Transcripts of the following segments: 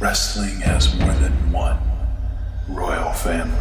Wrestling has more than one royal family.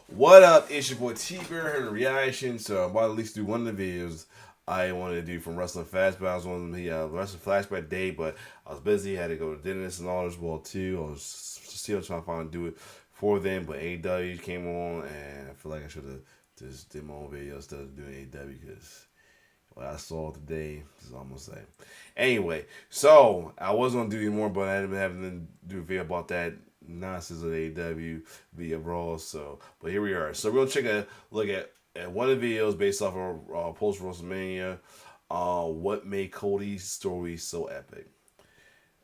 What up? It's your boy T-Bear here in reaction. So I'm about to at least do one of the videos I wanted to do from Wrestling Flashback. I was on the Wrestling Flashback day, but I was busy. Had to go to dentist and all as well too. I was still trying to find do it for them, but AEW came on, and I feel like I should have just did my own video instead of doing AEW because what I saw today is almost like. Anyway, so I was gonna do more, but I ended up having to do a video about that nonsense of AEW via Raw. So, but here we are. So we're gonna take a look at one of the videos based off of post WrestleMania. What made Cody's story so epic?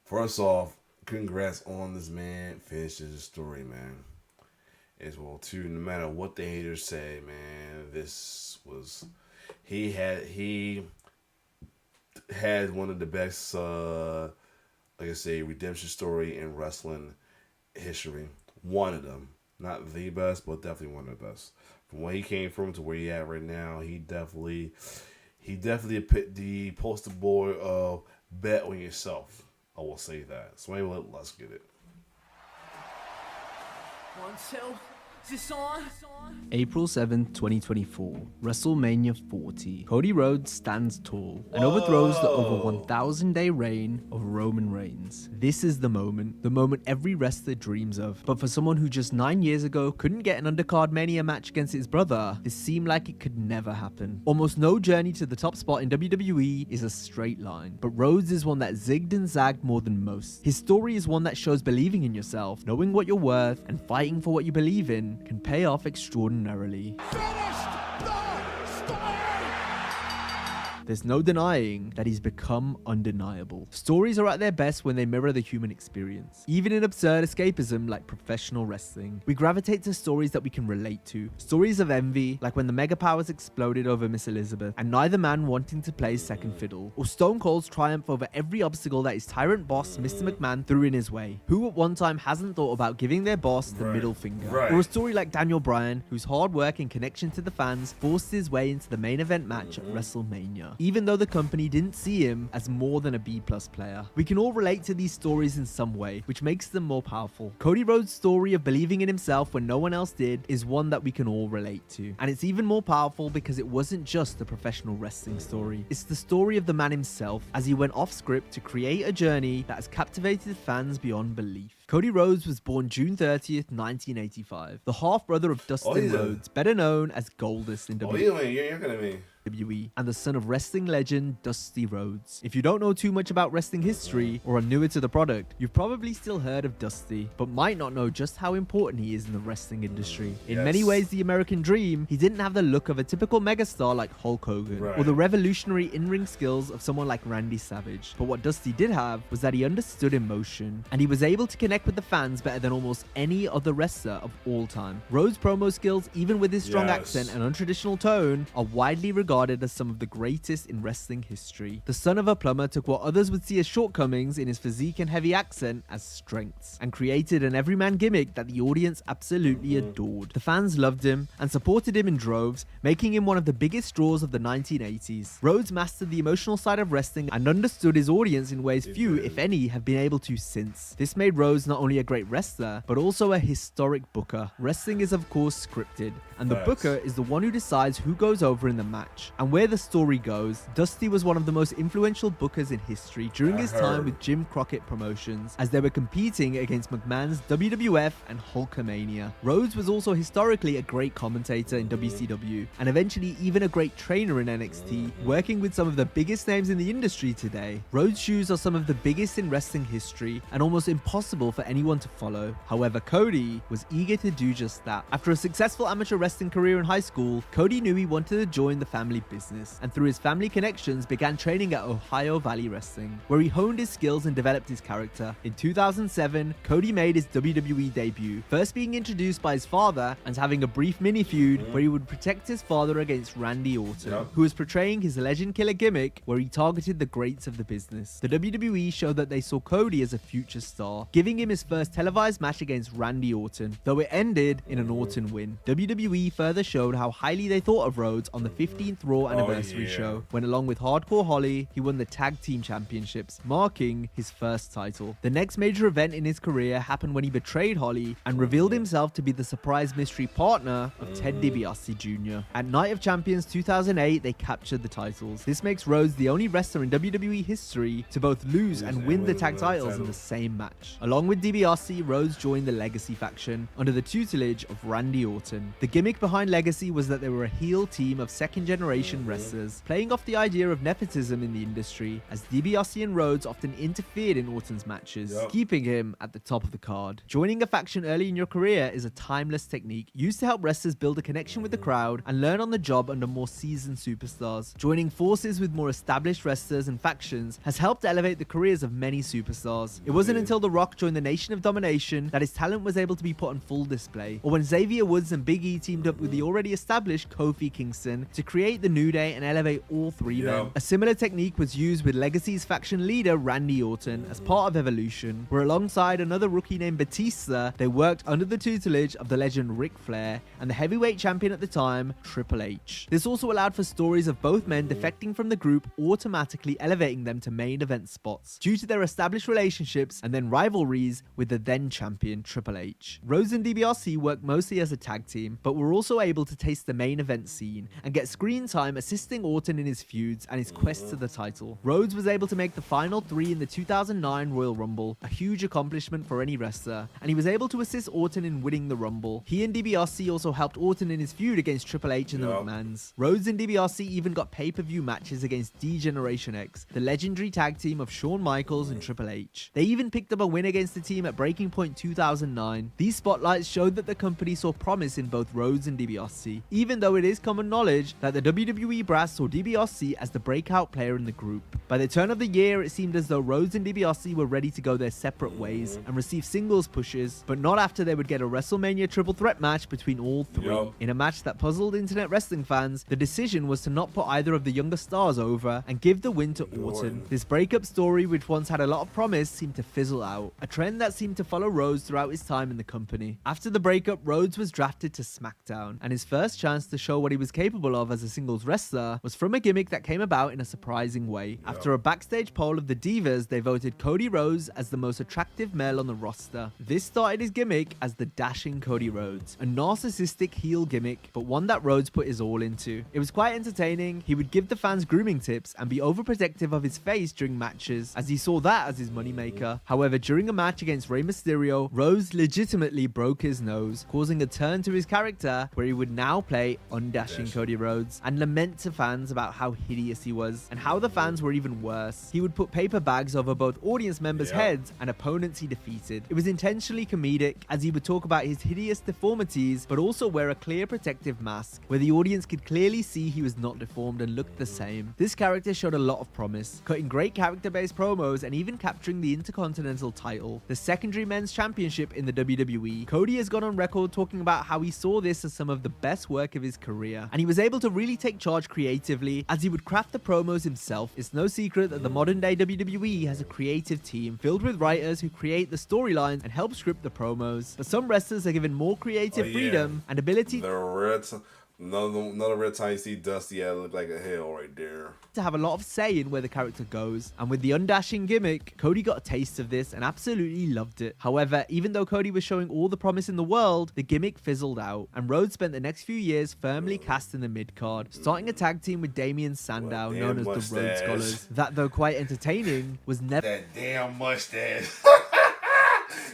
First off, congrats on this man finishing his story, man. As well too, no matter what the haters say, man, this was he had one of the best, like I say, redemption story in wrestling history. One of them, not the best, but definitely one of the best. From where he came from to where he at right now, he definitely the poster boy of bet on yourself. I will say that. So anyway, let's get it. 1, 2. Is this on? April 7th, 2024, WrestleMania 40. Cody Rhodes stands tall and overthrows the over 1,000-day reign of Roman Reigns. This is the moment every wrestler dreams of. But for someone who just 9 years ago couldn't get an undercard Mania match against his brother, this seemed like it could never happen. Almost no journey to the top spot in WWE is a straight line, but Rhodes is one that zigged and zagged more than most. His story is one that shows believing in yourself, knowing what you're worth, and fighting for what you believe in can pay off extraordinarily. There's no denying that he's become undeniable. Stories are at their best when they mirror the human experience. Even in absurd escapism like professional wrestling, we gravitate to stories that we can relate to. Stories of envy, like when the Mega Powers exploded over Miss Elizabeth, and neither man wanting to play second fiddle. Or Stone Cold's triumph over every obstacle that his tyrant boss, Mr. McMahon, threw in his way. Who at one time hasn't thought about giving their boss the middle finger? Or a story like Daniel Bryan, whose hard work and connection to the fans forced his way into the main event match at WrestleMania, even though the company didn't see him as more than a B+ player. We can all relate to these stories in some way, which makes them more powerful. Cody Rhodes' story of believing in himself when no one else did is one that we can all relate to. And it's even more powerful because it wasn't just a professional wrestling story. It's the story of the man himself as he went off script to create a journey that has captivated fans beyond belief. Cody Rhodes was born June 30th, 1985, the half-brother of Dustin Rhodes, better known as Goldust in WWE, and the son of wrestling legend Dusty Rhodes. If you don't know too much about wrestling history or are newer to the product, you've probably still heard of Dusty, but might not know just how important he is in the wrestling industry. In many ways, the American dream, he didn't have the look of a typical megastar like Hulk Hogan, or the revolutionary in-ring skills of someone like Randy Savage. But what Dusty did have was that he understood emotion, and he was able to connect with the fans better than almost any other wrestler of all time. Rhodes' promo skills, even with his strong accent and untraditional tone, are widely regarded as some of the greatest in wrestling history. The son of a plumber took what others would see as shortcomings in his physique and heavy accent as strengths, and created an everyman gimmick that the audience absolutely adored. The fans loved him and supported him in droves, making him one of the biggest draws of the 1980s. Rhodes mastered the emotional side of wrestling and understood his audience in ways few, if any, have been able to since. This made Rhodes not only a great wrestler, but also a historic booker. Wrestling is of course scripted, and the booker is the one who decides who goes over in the match. And where the story goes, Dusty was one of the most influential bookers in history during his time with Jim Crockett Promotions, as they were competing against McMahon's WWF and Hulkamania. Rhodes was also historically a great commentator in WCW, and eventually even a great trainer in NXT, working with some of the biggest names in the industry today. Rhodes' shoes are some of the biggest in wrestling history, and almost impossible for anyone to follow. However, Cody was eager to do just that. After a successful amateur wrestling career in high school, Cody knew he wanted to join the family business, and through his family connections began training at Ohio Valley Wrestling, where he honed his skills and developed his character. In 2007, Cody made his WWE debut, first being introduced by his father and having a brief mini feud where he would protect his father against Randy Orton, who was portraying his legend killer gimmick where he targeted the greats of the business. The WWE showed that they saw Cody as a future star, giving him his first televised match against Randy Orton, though it ended in an Orton win. WWE further showed how highly they thought of Rhodes on the 15th Raw anniversary show, when along with Hardcore Holly, he won the tag team championships, marking his first title. The next major event in his career happened when he betrayed Holly and revealed himself to be the surprise mystery partner of Ted DiBiase Jr. At Night of Champions 2008, they captured the titles. This makes Rhodes the only wrestler in WWE history to both lose and win the tag titles in the same match. Along with DiBiase, Rhodes joined the Legacy faction under the tutelage of Randy Orton. The gimmick behind Legacy was that they were a heel team of second-generation wrestlers, playing off the idea of nepotism in the industry, as DiBiase and Rhodes often interfered in Orton's matches, keeping him at the top of the card. Joining a faction early in your career is a timeless technique used to help wrestlers build a connection with the crowd and learn on the job under more seasoned superstars. Joining forces with more established wrestlers and factions has helped elevate the careers of many superstars. It wasn't until The Rock joined the Nation of Domination that his talent was able to be put on full display, or when Xavier Woods and Big E teamed up with the already established Kofi Kingston to create the New Day and elevate all three men. A similar technique was used with Legacy's faction leader Randy Orton as part of Evolution, where alongside another rookie named Batista, they worked under the tutelage of the legend Ric Flair and the heavyweight champion at the time, Triple H. This also allowed for stories of both men defecting from the group, automatically elevating them to main event spots due to their established relationships and then rivalries with the then champion Triple H. Rhodes and DiBiase worked mostly as a tag team, but were also able to taste the main event scene and get screen time assisting Orton in his feuds and his quest to the title. Rhodes was able to make the final three in the 2009 Royal Rumble, a huge accomplishment for any wrestler, and he was able to assist Orton in winning the Rumble. He and DiBiase also helped Orton in his feud against Triple H and the McMahons. Rhodes and DiBiase even got pay-per-view matches against D-Generation X, the legendary tag team of Shawn Michaels and Triple H. They even picked up a win against the team at Breaking Point 2009. These spotlights showed that the company saw promise in both Rhodes and DiBiase, even though it is common knowledge that the WWE brass saw DiBiase as the breakout player in the group. By the turn of the year, it seemed as though Rhodes and DiBiase were ready to go their separate ways and receive singles pushes, but not after they would get a WrestleMania triple threat match between all three. In a match that puzzled internet wrestling fans, the decision was to not put either of the younger stars over and give the win to Orton. This breakup story, which once had a lot of promise, seemed to fizzle out, a trend that seemed to follow Rhodes throughout his time in the company. After the breakup, Rhodes was drafted to SmackDown, and his first chance to show what he was capable of as a singles wrestler was from a gimmick that came about in a surprising way. After a backstage poll of the Divas, they voted Cody Rhodes as the most attractive male on the roster. This started his gimmick as the Dashing Cody Rhodes, a narcissistic heel gimmick, but one that Rhodes put his all into. It was quite entertaining. He would give the fans grooming tips and be overprotective of his face during matches, as he saw that as his moneymaker. However, during a match against Rey Mysterio, Rhodes legitimately broke his nose, causing a turn to his character where he would now play undashing Cody Rhodes and lament to fans about how hideous he was and how the fans were even worse. He would put paper bags over both audience members' heads and opponents he defeated. It was intentionally comedic, as he would talk about his hideous deformities but also wear a clear protective mask where the audience could clearly see he was not deformed and looked the same. This character showed a lot of promise, cutting great character-based promos and even capturing the Intercontinental title, the secondary men's championship in the WWE. Cody has gone on record talking about how he saw this as some of the best work of his career, and he was able to really take charge creatively as he would craft the promos himself. It's no secret that the modern day WWE has a creative team filled with writers who create the storylines and help script the promos, but some wrestlers are given more creative freedom and ability Another red time you see Dusty, look like a hell right there. To have a lot of say in where the character goes, and with the undashing gimmick, Cody got a taste of this and absolutely loved it. However, even though Cody was showing all the promise in the world, the gimmick fizzled out, and Rhodes spent the next few years firmly cast in the mid-card, starting a tag team with Damien Sandow, known as the Rhodes Scholars. That, though quite entertaining, was never... That damn mustache.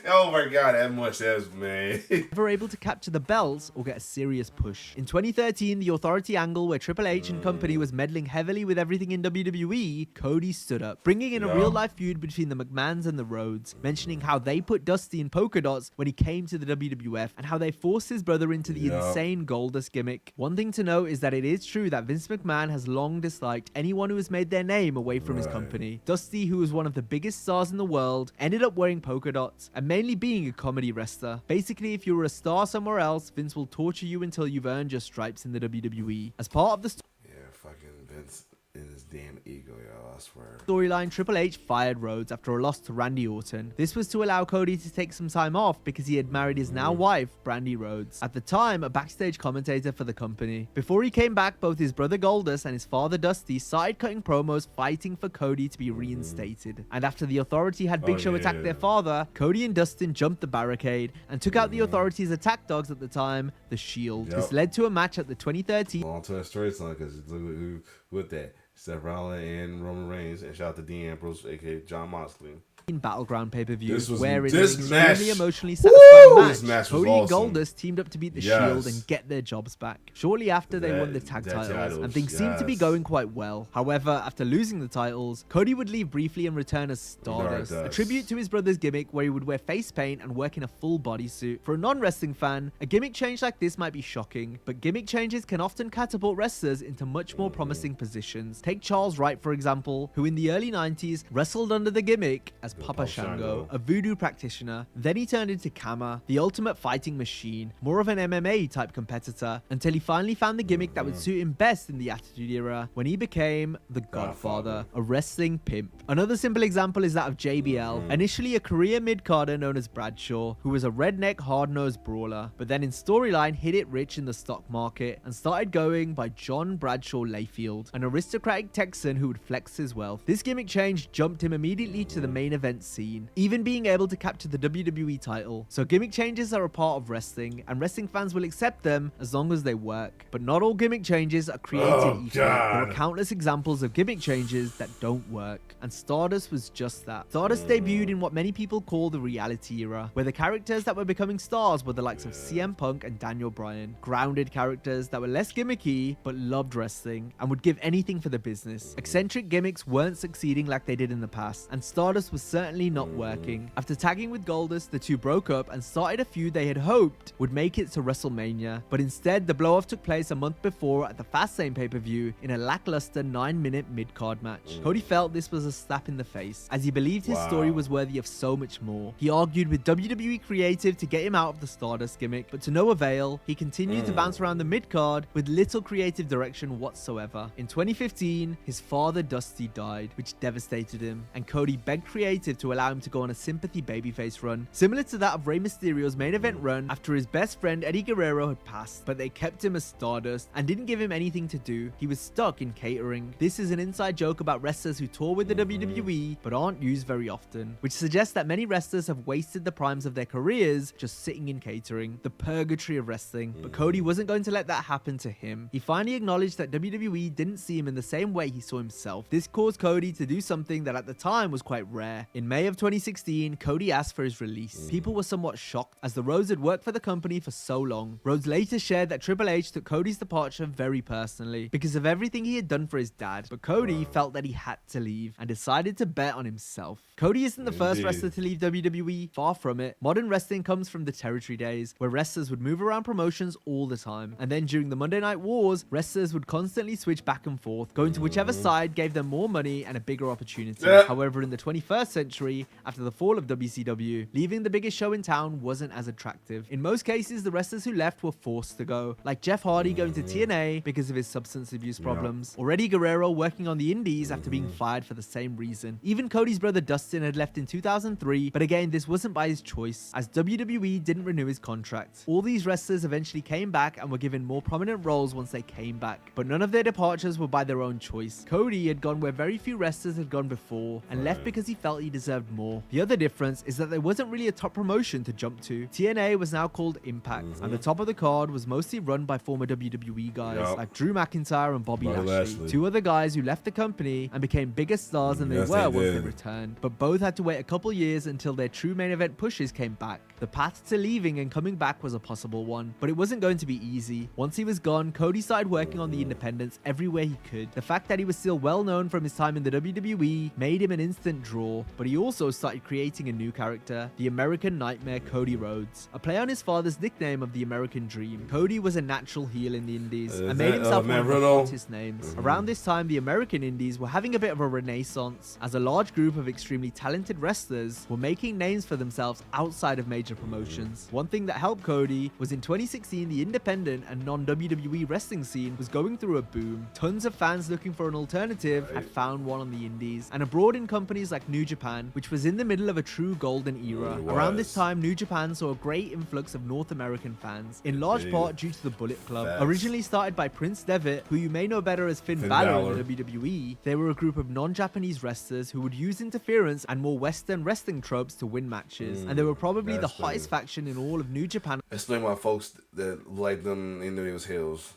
Oh my god, that mustache, man. Never able to capture the belts or get a serious push. In 2013, the Authority angle where Triple H and company was meddling heavily with everything in WWE, Cody stood up, bringing in a real-life feud between the McMahons and the Rhodes, mentioning how they put Dusty in polka dots when he came to the WWF and how they forced his brother into the insane Goldust gimmick. One thing to note is that it is true that Vince McMahon has long disliked anyone who has made their name away from his company. Dusty, who was one of the biggest stars in the world, ended up wearing polka dots and mainly being a comedy wrestler. Basically, if you were a star somewhere else, Vince will torture you until you've earned your stripes in the WWE. As part of the Yeah, fucking Vince and his damn ego, y'all, I swear. storyline, Triple H fired Rhodes after a loss to Randy Orton. This was to allow Cody to take some time off because he had married his now wife, Brandi Rhodes, at the time a backstage commentator for the company. Before he came back, both his brother Goldust and his father Dusty started cutting promos fighting for Cody to be reinstated. And after the Authority had Big Show attack their father, Cody and Dustin jumped the barricade and took out the Authority's attack dogs at the time, the Shield. This led to a match at the 2013 Long to a story song, because look who with that. Seth Rollins and Roman Reigns, and shout out to Dean Ambrose, aka John Moxley. Battleground pay-per-view, This was- where in this an match- extremely emotionally satisfying match, This match was Cody awesome. and Goldust teamed up to beat the Yes. Shield and get their jobs back. Shortly after, they won the tag titles, and things seemed to be going quite well. However, after losing the titles, Cody would leave briefly and return as Stardust, a tribute to his brother's gimmick where he would wear face paint and work in a full bodysuit. For a non-wrestling fan, a gimmick change like this might be shocking, but gimmick changes can often catapult wrestlers into much more promising positions. Take Charles Wright, for example, who in the early 90s wrestled under the gimmick as Papa Shango, a voodoo practitioner. Then he turned into Kama, the ultimate fighting machine, more of an MMA type competitor, until he finally found the gimmick that would suit him best in the Attitude Era, when he became the Godfather, a wrestling pimp. Another simple example is that of JBL, initially a career mid-carder known as Bradshaw, who was a redneck hard-nosed brawler, but then in storyline hit it rich in the stock market and started going by John Bradshaw Layfield, an aristocratic Texan who would flex his wealth. This gimmick change jumped him immediately to the main event scene, even being able to capture the WWE title. So gimmick changes are a part of wrestling, and wrestling fans will accept them as long as they work. But not all gimmick changes are created equal. There are countless examples of gimmick changes that don't work, and Stardust was just that. Stardust debuted in what many people call the reality era, where the characters that were becoming stars were the likes of CM Punk and Daniel Bryan, grounded characters that were less gimmicky but loved wrestling and would give anything for the business. Eccentric gimmicks weren't succeeding like they did in the past, and Stardust was certainly not working. After tagging with Goldust, the two broke up and started a feud they had hoped would make it to WrestleMania, but instead the blow-off took place a month before at the Fastlane pay-per-view in a lackluster 9-minute mid-card match. Cody felt this was a slap in the face, as he believed his story was worthy of so much more. He argued with WWE Creative to get him out of the Stardust gimmick, but to no avail. He continued to bounce around the mid-card with little creative direction whatsoever. In 2015, his father Dusty died, which devastated him, and Cody begged Creative to allow him to go on a sympathy babyface run, similar to that of Rey Mysterio's main event run after his best friend Eddie Guerrero had passed, but they kept him as Stardust and didn't give him anything to do. He was stuck in catering. This is an inside joke about wrestlers who tour with the WWE but aren't used very often, which suggests that many wrestlers have wasted the primes of their careers just sitting in catering, the purgatory of wrestling. But Cody wasn't going to let that happen to him. He finally acknowledged that WWE didn't see him in the same way he saw himself. This caused Cody to do something that at the time was quite rare. In May of 2016, Cody asked for his release. People were somewhat shocked, as the Rhodes had worked for the company for so long. Rhodes later shared that Triple H took Cody's departure very personally because of everything he had done for his dad, but Cody felt that he had to leave and decided to bet on himself. Cody isn't the first wrestler to leave WWE, far from it. Modern wrestling comes from the territory days, where wrestlers would move around promotions all the time, and then during the Monday Night Wars, wrestlers would constantly switch back and forth, going to whichever side gave them more money and a bigger opportunity. However, in the 21st century, after the fall of WCW, leaving the biggest show in town wasn't as attractive. In most cases, the wrestlers who left were forced to go, like Jeff Hardy going to TNA because of his substance abuse problems, or Eddie Guerrero working on the indies after being fired for the same reason. Even Cody's brother Dustin had left in 2003, but again, this wasn't by his choice, as WWE didn't renew his contract. All these wrestlers eventually came back and were given more prominent roles once they came back, but none of their departures were by their own choice. Cody had gone where very few wrestlers had gone before, and left because he felt he he deserved more. The other difference is that there wasn't really a top promotion to jump to. TNA was now called Impact, and the top of the card was mostly run by former WWE guys like Drew McIntyre and Bobby Lashley. Two other guys who left the company and became bigger stars than they were once they returned, but both had to wait a couple years until their true main event pushes came back. The path to leaving and coming back was a possible one, but it wasn't going to be easy. Once he was gone, Cody started working on the independents everywhere he could. The fact that he was still well known from his time in the WWE made him an instant draw, but he also started creating a new character, the American Nightmare Cody Rhodes, a play on his father's nickname of the American Dream. Cody was a natural heel in the indies and made himself one of the hottest names. Around this time, the American indies were having a bit of a renaissance, as a large group of extremely talented wrestlers were making names for themselves outside of major promotions. One thing that helped Cody was in 2016, the independent and non-WWE wrestling scene was going through a boom. Tons of fans looking for an alternative had found one on the indies, and abroad in companies like New Japan, which was in the middle of a true golden era. Around this time, New Japan saw a great influx of North American fans, in large part due to the Bullet Club. Originally started by Prince Devitt, who you may know better as Finn Balor in WWE, they were a group of non-Japanese wrestlers who would use interference and more Western wrestling tropes to win matches, and they were probably the hottest faction in all of New Japan. Explain why folks that like them in those hills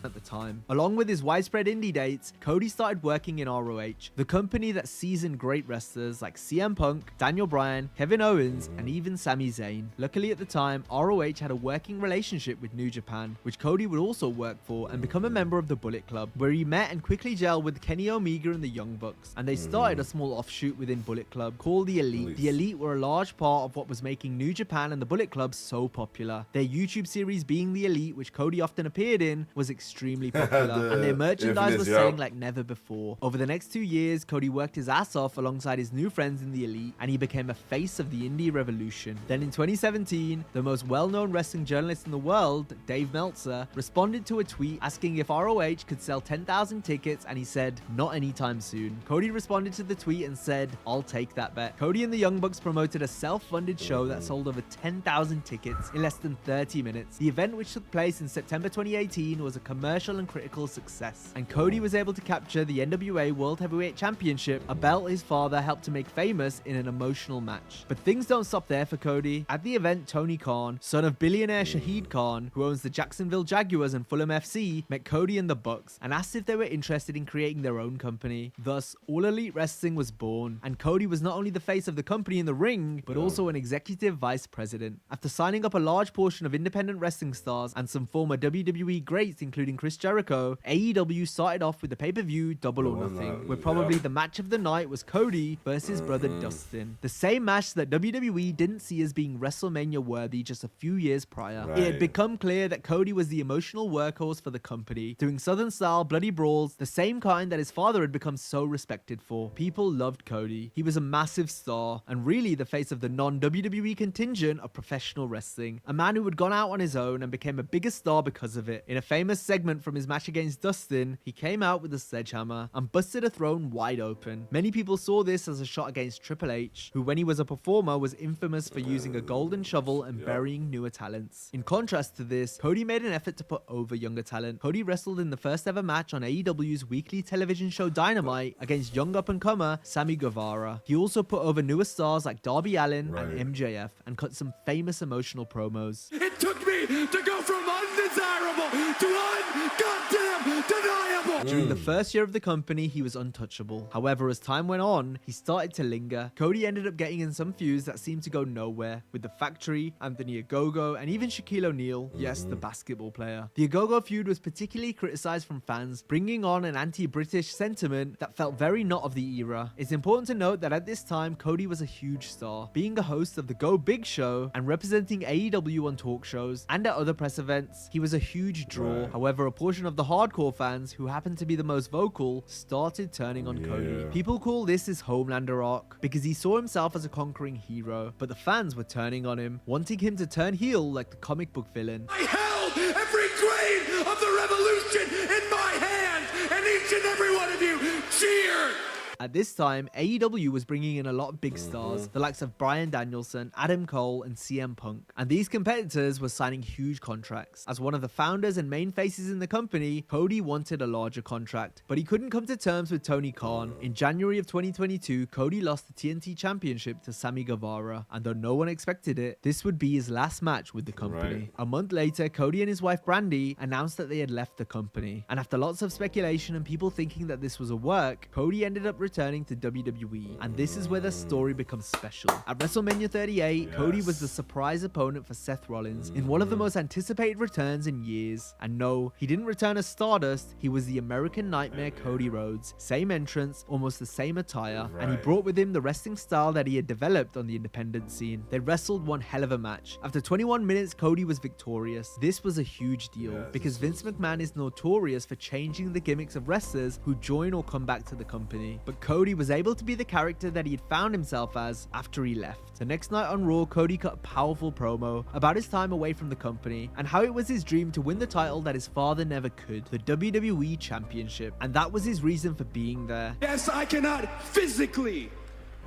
at the time. Along with his widespread indie dates, Cody started working in ROH, the company that seasoned great wrestlers like CM Punk, Daniel Bryan, Kevin Owens, and even Sami Zayn. Luckily at the time, ROH had a working relationship with New Japan, which Cody would also work for and become a member of the Bullet Club, where he met and quickly gelled with Kenny Omega and the Young Bucks, and they started a small offshoot within Bullet Club called the Elite. The Elite were a large part of what was making New Japan and the Bullet Club so popular. Their YouTube series being the Elite, which Cody often appeared in, was extremely popular, and their merchandise was selling like never before. Over the next 2 years, Cody worked his ass off alongside his new friends in the Elite, and he became a face of the indie revolution. Then in 2017, the most well-known wrestling journalist in the world, Dave Meltzer, responded to a tweet asking if ROH could sell 10,000 tickets, and he said, "Not anytime soon." Cody responded to the tweet and said, "I'll take that bet." Cody and the Young Bucks promoted a self-funded show that sold over 10,000 tickets in less than 30 minutes. The event, which took place in September 2018, was a commercial and critical success, and Cody was able to capture the NWA World Heavyweight Championship, a belt his father helped to make famous in an emotional match. But things don't stop there for Cody. At the event, Tony Khan, son of billionaire Shahid Khan, who owns the Jacksonville Jaguars and Fulham FC, met Cody and the Bucks and asked if they were interested in creating their own company. Thus, All Elite Wrestling was born, and Cody was not only the face of the company in the ring, but also an executive vice president. After signing up a large portion of independent wrestling stars and some former WWE greats, including Chris Jericho, AEW started off with the pay-per-view Double or Nothing, where probably the match of the night was Cody versus his brother Dustin. The same match that WWE didn't see as being WrestleMania worthy just a few years prior. It had become clear that Cody was the emotional workhorse for the company, doing Southern style bloody brawls, the same kind that his father had become so respected for. People loved Cody. He was a massive star, and really the face of the non-WWE contingent of professional wrestling. A man who had gone out on his own and became a bigger star because of it. In a famous segment from his match against Dustin, he came out with a sledgehammer and busted a throne wide open. Many people saw this as a shot against Triple H, who when he was a performer was infamous for using a golden shovel and burying newer talents. In contrast to this, Cody made an effort to put over younger talent. Cody wrestled in the first ever match on AEW's weekly television show Dynamite against young up-and-comer Sammy Guevara. He also put over newer stars like Darby Allin and MJF and cut some famous emotional promos. It took me to go from undesirable to ungoddamn deniable. During the first year of the company, he was untouchable. However, as time went on, he started to linger. Cody ended up getting in some feuds that seemed to go nowhere, with The Factory, Anthony Ogogo, and even Shaquille O'Neal, yes, the basketball player. The Ogogo feud was particularly criticized from fans, bringing on an anti-British sentiment that felt very not of the era. It's important to note that at this time, Cody was a huge star, being a host of the Go Big Show and representing AEW on talk shows and at other press events. He was a huge draw. However, a portion of the hardcore fans, who happened to be the most vocal, started turning on Cody. People call this his Homelander arc because he saw himself as a conquering hero, but the fans were turning on him, wanting him to turn heel like the comic book villain. I held every grain of the revolution in my hand, and each and every one of you cheered. At this time, AEW was bringing in a lot of big stars, the likes of Bryan Danielson, Adam Cole, and CM Punk. And these competitors were signing huge contracts. As one of the founders and main faces in the company, Cody wanted a larger contract, but he couldn't come to terms with Tony Khan. In January of 2022, Cody lost the TNT Championship to Sammy Guevara, and though no one expected it, this would be his last match with the company. Right. A month later, Cody and his wife Brandy announced that they had left the company. And after lots of speculation and people thinking that this was a work, Cody ended up returning to WWE. And this is where the story becomes special. At WrestleMania 38, Cody was the surprise opponent for Seth Rollins in one of the most anticipated returns in years. And no, he didn't return as Stardust, he was the American Nightmare Cody Rhodes. Same entrance, almost the same attire, and he brought with him the wrestling style that he had developed on the independent scene. They wrestled one hell of a match. After 21 minutes, Cody was victorious. This was a huge deal because Vince McMahon is notorious for changing the gimmicks of wrestlers who join or come back to the company. But Cody was able to be the character that he had found himself as after he left. The next night on Raw, Cody cut a powerful promo about his time away from the company and how it was his dream to win the title that his father never could, the WWE Championship. And that was his reason for being there. Yes, I cannot physically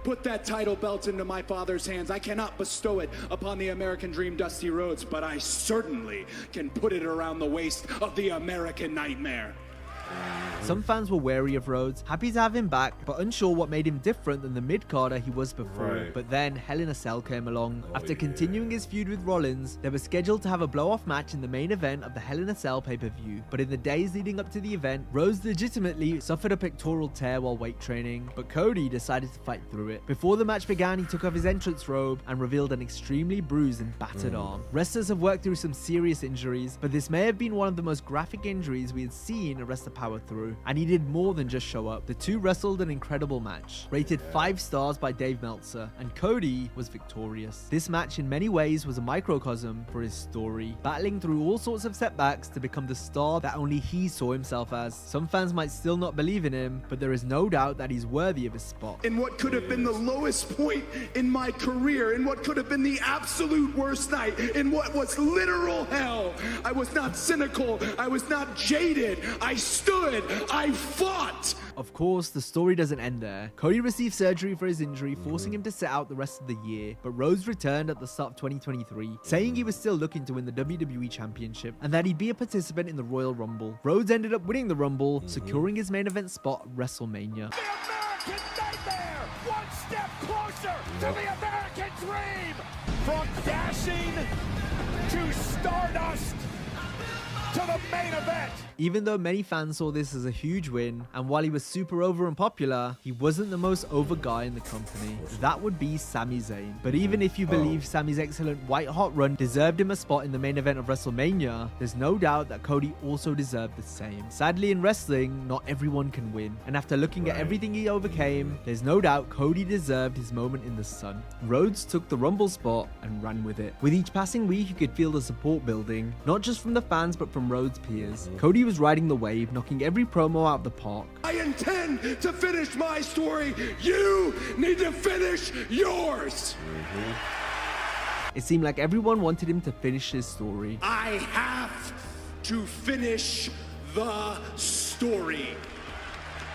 put that title belt into my father's hands. I cannot bestow it upon the American Dream, Dusty Rhodes, but I certainly can put it around the waist of the American Nightmare. Some fans were wary of Rhodes, happy to have him back, but unsure what made him different than the mid-carder he was before. But then Hell in a Cell came along. After continuing his feud with Rollins, they were scheduled to have a blow-off match in the main event of the Hell in a Cell pay-per-view. But in the days leading up to the event, Rhodes legitimately suffered a pectoral tear while weight training, but Cody decided to fight through it. Before the match began, he took off his entrance robe and revealed an extremely bruised and battered arm. Wrestlers have worked through some serious injuries, but this may have been one of the most graphic injuries we had seen a wrestler power through. And he did more than just show up. The two wrestled an incredible match, rated 5 stars by Dave Meltzer, and Cody was victorious. This match in many ways was a microcosm for his story, battling through all sorts of setbacks to become the star that only he saw himself as. Some fans might still not believe in him, but there is no doubt that he's worthy of his spot. In what could have been the lowest point in my career, in what could have been the absolute worst night, in what was literal hell, I was not cynical, I was not jaded, I stood, I fought. Of course, the story doesn't end there. Cody received surgery for his injury, forcing him to sit out the rest of the year, but Rhodes returned at the start of 2023, saying he was still looking to win the WWE Championship and that he'd be a participant in the Royal Rumble. Rhodes ended up winning the Rumble, securing his main event spot at WrestleMania. The American Nightmare, one step closer to the American Dream. From dashing to Stardust to the main event. Even though many fans saw this as a huge win, and while he was super over and popular, he wasn't the most over guy in the company. That would be Sami Zayn. But even if you believe Sami's excellent white-hot run deserved him a spot in the main event of WrestleMania, there's no doubt that Cody also deserved the same. Sadly, in wrestling, not everyone can win. And after looking at everything he overcame, there's no doubt Cody deserved his moment in the sun. Rhodes took the Rumble spot and ran with it. With each passing week, you could feel the support building, not just from the fans, but from Rhodes' peers. Cody was riding the wave, knocking every promo out of the park. I intend to finish my story. You need to finish yours. It seemed like everyone wanted him to finish his story. I have to finish the story.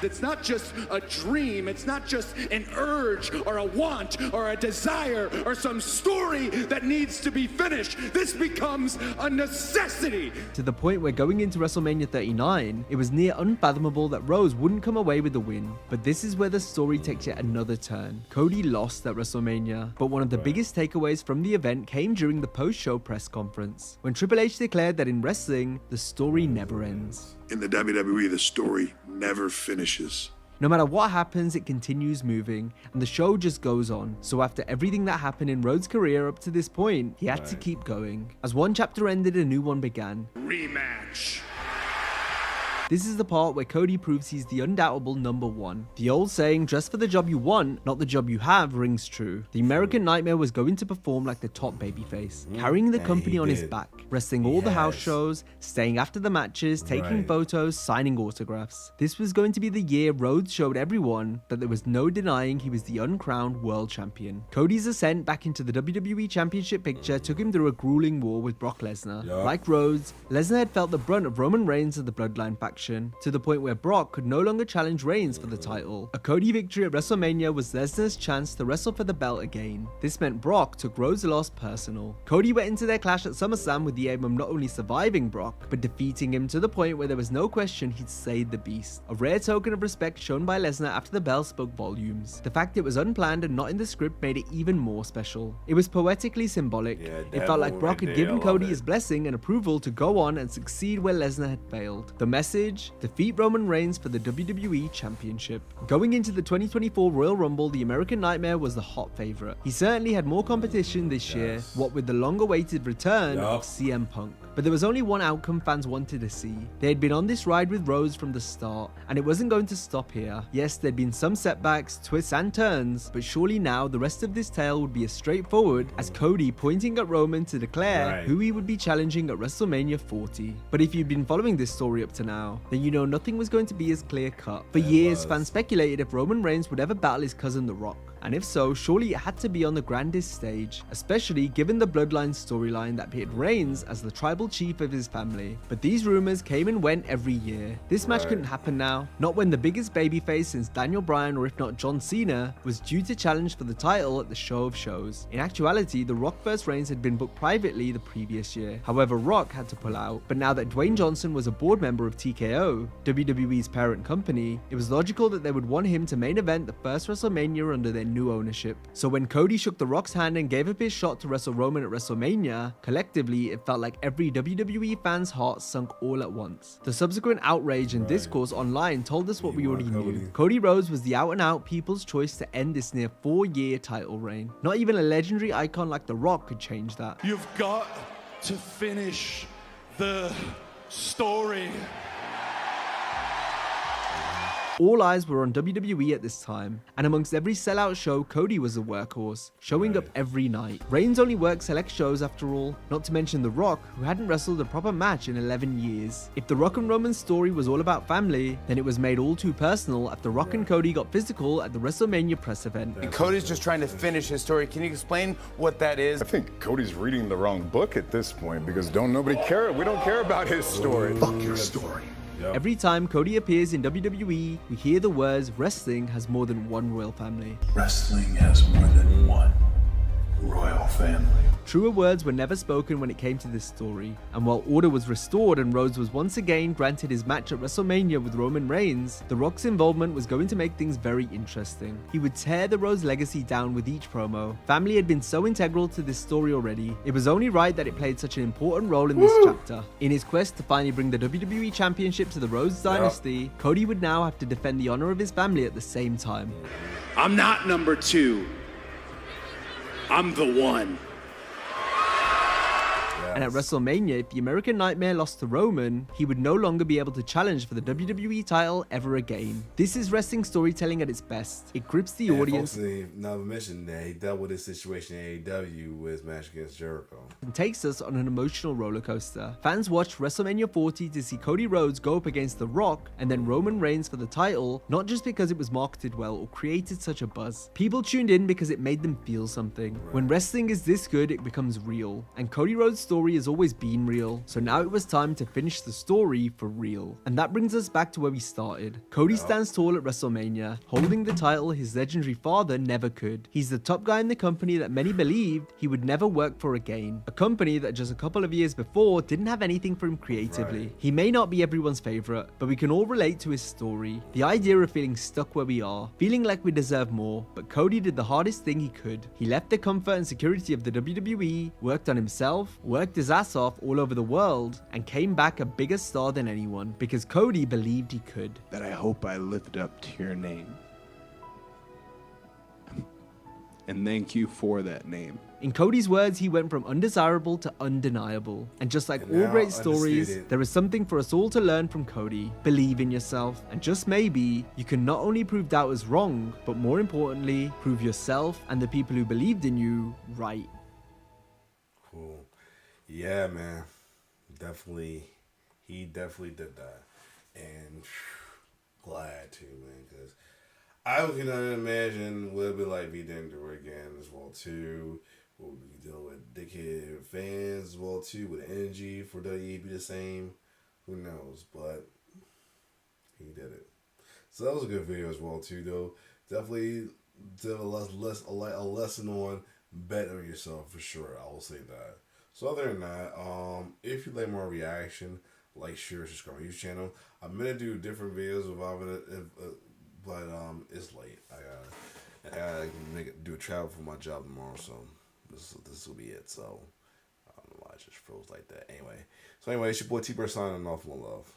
It's not just a dream, it's not just an urge or a want or a desire or some story that needs to be finished. This becomes a necessity. To the point where going into WrestleMania 39, it was near unfathomable that Rhodes wouldn't come away with the win. But this is where the story takes yet another turn. Cody lost at WrestleMania, but one of the biggest takeaways from the event came during the post-show press conference, when Triple H declared that in wrestling, the story never ends. In the WWE, the story never finishes. No matter what happens, it continues moving, and the show just goes on. So after everything that happened in Rhodes' career up to this point, he had to keep going. As one chapter ended, a new one began. Rematch. This is the part where Cody proves he's the undoubtable number one. The old saying, dress for the job you want, not the job you have, rings true. The American Nightmare was going to perform like the top babyface, carrying the company on his back, wrestling all the house shows, staying after the matches, taking photos, signing autographs. This was going to be the year Rhodes showed everyone that there was no denying he was the uncrowned world champion. Cody's ascent back into the WWE Championship picture took him through a grueling war with Brock Lesnar. Like Rhodes, Lesnar had felt the brunt of Roman Reigns and the Bloodline faction, faction, to the point where Brock could no longer challenge Reigns for the title. A Cody victory at WrestleMania was Lesnar's chance to wrestle for the belt again. This meant Brock took Rhodes' loss personal. Cody went into their clash at SummerSlam with the aim of not only surviving Brock, but defeating him to the point where there was no question he'd slayed the beast. A rare token of respect shown by Lesnar after the bell spoke volumes. The fact it was unplanned and not in the script made it even more special. It was poetically symbolic. It felt like Brock had given Cody his blessing and approval to go on and succeed where Lesnar had failed. The message: defeat Roman Reigns for the WWE Championship. Going into the 2024 Royal Rumble, the American Nightmare was the hot favorite. He certainly had more competition this year, what with the long-awaited return of CM Punk. But there was only one outcome fans wanted to see. They had been on this ride with Rhodes from the start, and it wasn't going to stop here. Yes, there'd been some setbacks, twists and turns, but surely now the rest of this tale would be as straightforward as Cody pointing at Roman to declare who he would be challenging at WrestleMania 40. But if you've been following this story up to now, then you know nothing was going to be as clear-cut. For years, fans speculated if Roman Reigns would ever battle his cousin The Rock. And if so, surely it had to be on the grandest stage, especially given the Bloodline storyline that pitted Reigns as the tribal chief of his family. But these rumors came and went every year. This match couldn't happen now, not when the biggest babyface since Daniel Bryan or if not John Cena was due to challenge for the title at the Show of Shows. In actuality, The Rock vs Reigns had been booked privately the previous year. However, Rock had to pull out, but now that Dwayne Johnson was a board member of TKO, WWE's parent company, it was logical that they would want him to main event the first WrestleMania under their new ownership. So when Cody shook The Rock's hand and gave up his shot to wrestle Roman at WrestleMania, collectively it felt like every WWE fan's heart sunk all at once. The subsequent outrage and discourse online told us what we already knew. Cody Rhodes was the out-and-out people's choice to end this near 4-year title reign. Not even a legendary icon like The Rock could change that. You've got to finish the story. All eyes were on WWE at this time, and amongst every sellout show, Cody was a workhorse, showing up every night. Reigns only worked select shows after all, not to mention The Rock, who hadn't wrestled a proper match in 11 years. If the Rock and Roman story was all about family, then it was made all too personal after Rock and Cody got physical at the WrestleMania press event. And Cody's just trying to finish his story. Can you explain what that is? I think Cody's reading the wrong book at this point because we don't care about his story. Fuck your story. Every time Cody appears in WWE, we hear the words, wrestling has more than one royal family. Wrestling has more than one royal family. Truer words were never spoken when it came to this story, and while order was restored and Rhodes was once again granted his match at WrestleMania with Roman Reigns, The Rock's involvement was going to make things very interesting. He would tear the Rhodes legacy down with each promo. Family had been so integral to this story already, it was only right that it played such an important role in this chapter. In his quest to finally bring the WWE Championship to the Rhodes dynasty, Cody would now have to defend the honor of his family at the same time. I'm not number 2. I'm the one. And at WrestleMania, if the American Nightmare lost to Roman, he would no longer be able to challenge for the WWE title ever again. This is wrestling storytelling at its best. It grips the audience Never mentioned that he dealt with this situation in AEW with his match against Jericho. and takes us on an emotional roller coaster. Fans watched WrestleMania 40 to see Cody Rhodes go up against The Rock and then Roman Reigns for the title, not just because it was marketed well or created such a buzz. People tuned in because it made them feel something. When wrestling is this good, it becomes real. And Cody Rhodes' story has always been real, so now it was time to finish the story for real. And that brings us back to where we started. Cody stands tall at WrestleMania, holding the title his legendary father never could. He's the top guy in the company that many believed he would never work for again. A company that just a couple of years before didn't have anything for him creatively. He may not be everyone's favorite, but we can all relate to his story. The idea of feeling stuck where we are, feeling like we deserve more, but Cody did the hardest thing he could. He left the comfort and security of the WWE, worked on himself, worked his ass off all over the world, and came back a bigger star than anyone because Cody believed he could. That I hope I lived up to your name. And thank you for that name. In Cody's words, he went from undesirable to undeniable. And just like all great stories, there is something for us all to learn from Cody. Believe in yourself, and just maybe, you can not only prove doubters wrong, but more importantly, prove yourself and the people who believed in you right. Cool. Yeah, man. He definitely did that. And glad to, man, because I was gonna imagine what it'd be like if he didn't do it again as well too. We'll be dealing with dickhead fans as well too, with energy for WWE be the same. Who knows? But He did it. So that was a good video as well too, though. Definitely did a lesson on bet on yourself for sure. I will say that. So other than that, if you like more reaction, like, share, subscribe to my YouTube channel. I'm gonna do different videos about it, but it's late. I gotta do a travel for my job tomorrow, so this will be it. So I don't know why I just froze like that. Anyway, it's your boy T-Bird signing off. One love.